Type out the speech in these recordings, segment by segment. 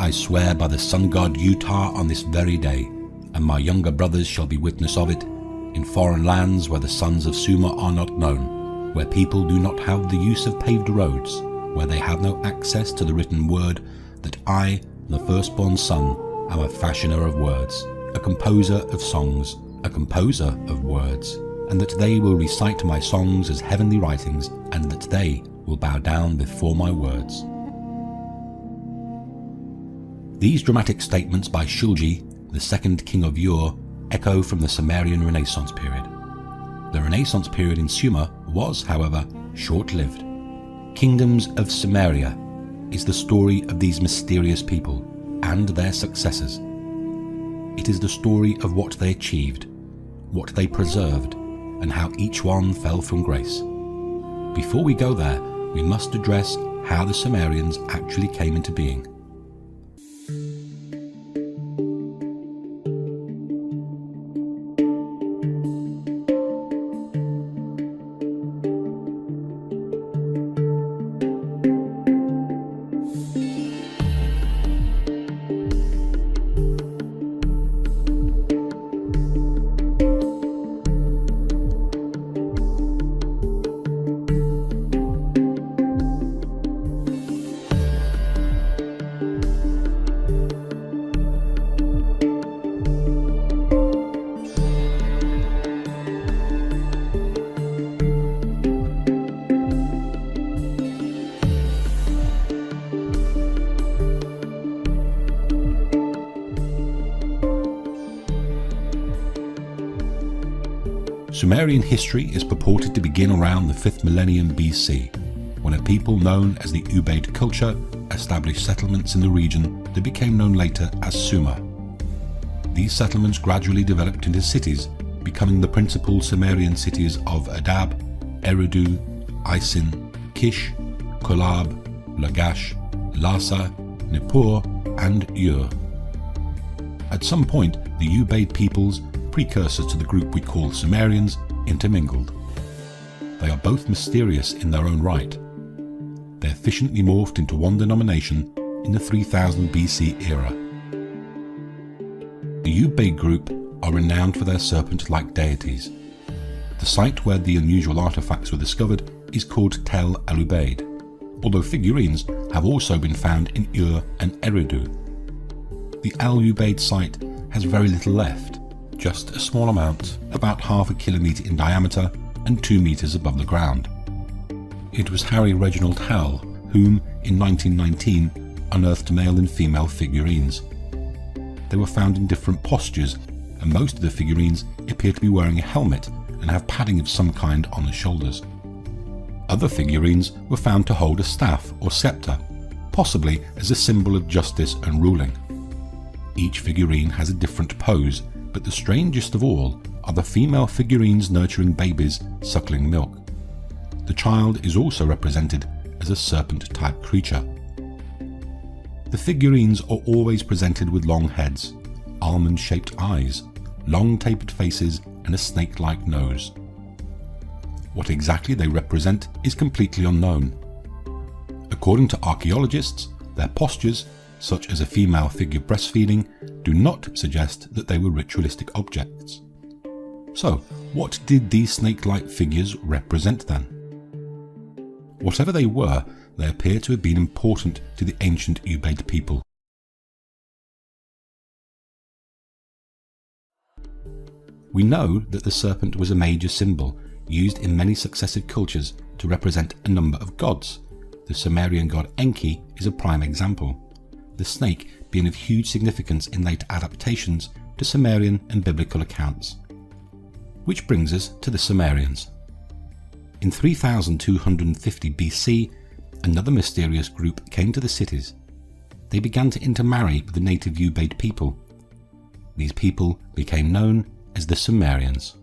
I swear by the sun god Utah on this very day, and my younger brothers shall be witness of it, in foreign lands where the sons of Sumer are not known, where people do not have the use of paved roads, where they have no access to the written word, that I, the firstborn son, am a fashioner of words, a composer of songs, a composer of words, and that they will recite my songs as heavenly writings, and that they will bow down before my words. These dramatic statements by Shulgi, the second king of Ur, echo from the Sumerian Renaissance period. The Renaissance period in Sumer was, however, short-lived. Kingdoms of Sumeria is the story of these mysterious people and their successors. It is the story of what they achieved, what they preserved, and how each one fell from grace. Before we go there, we must address how the Sumerians actually came into being. Sumerian history is purported to begin around the 5th millennium BC, when a people known as the Ubaid culture established settlements in the region that became known later as Sumer. These settlements gradually developed into cities, becoming the principal Sumerian cities of Adab, Eridu, Isin, Kish, Kolab, Lagash, Lhasa, Nippur, and Ur. At some point, the Ubaid peoples, precursors to the group we call Sumerians, intermingled. They are both mysterious in their own right. They efficiently morphed into one denomination in the 3000 BC era. The Ubaid group are renowned for their serpent-like deities. The site where the unusual artifacts were discovered is called Tel al-Ubaid, although figurines have also been found in Ur and Eridu. The al-Ubaid site has very little left, just a small amount, about half a kilometre in diameter and 2 metres above the ground. It was Harry Reginald Howell whom, in 1919, unearthed male and female figurines. They were found in different postures, and most of the figurines appear to be wearing a helmet and have padding of some kind on the shoulders. Other figurines were found to hold a staff or sceptre, possibly as a symbol of justice and ruling. Each figurine has a different pose, but the strangest of all are the female figurines nurturing babies suckling milk. The child is also represented as a serpent-type creature. The figurines are always presented with long heads, almond-shaped eyes, long tapered faces, and a snake-like nose. What exactly they represent is completely unknown. According to archaeologists, their postures, such as a female figure breastfeeding, do not suggest that they were ritualistic objects. So, what did these snake-like figures represent then? Whatever they were, they appear to have been important to the ancient Ubaid people. We know that the serpent was a major symbol used in many successive cultures to represent a number of gods. The Sumerian god Enki is a prime example, the snake being of huge significance in later adaptations to Sumerian and biblical accounts. Which brings us to the Sumerians. In 3250 BC, another mysterious group came to the cities. They began to intermarry with the native Ubaid people. These people became known as the Sumerians.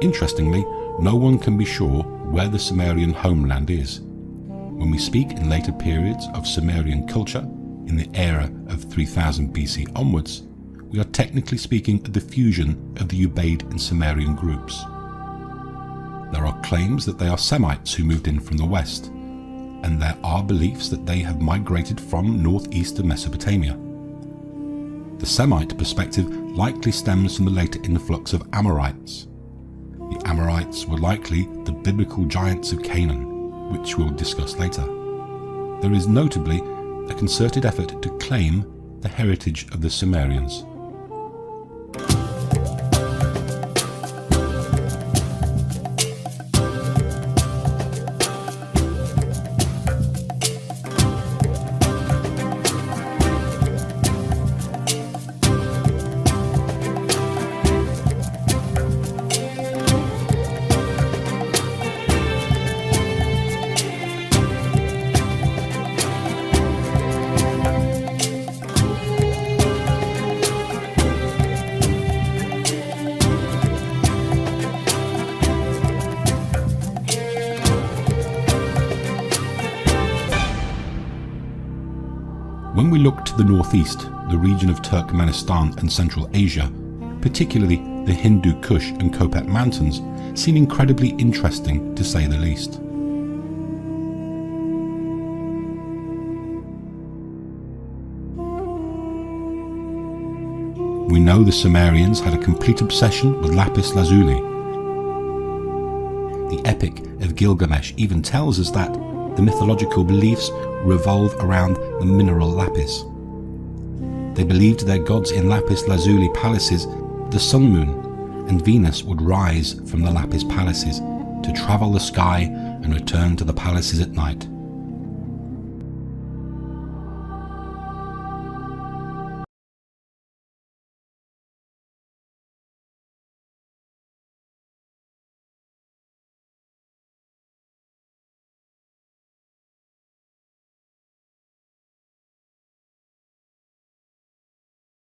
Interestingly, no one can be sure where the Sumerian homeland is. When we speak in later periods of Sumerian culture, in the era of 3000 BC onwards, we are technically speaking of the fusion of the Ubaid and Sumerian groups. There are claims that they are Semites who moved in from the west, and there are beliefs that they have migrated from northeastern Mesopotamia. The Semite perspective likely stems from the later influx of Amorites. The Amorites were likely the biblical giants of Canaan, which we'll discuss later. There is notably a concerted effort to claim the heritage of the Sumerians. When we look to the northeast, the region of Turkmenistan and Central Asia, particularly the Hindu Kush and Kopet mountains, seem incredibly interesting to say the least. We know the Sumerians had a complete obsession with lapis lazuli. The Epic of Gilgamesh even tells us that the mythological beliefs revolve around the mineral lapis. They believed their gods in lapis lazuli palaces, the sun, moon, and Venus would rise from the lapis palaces to travel the sky and return to the palaces at night.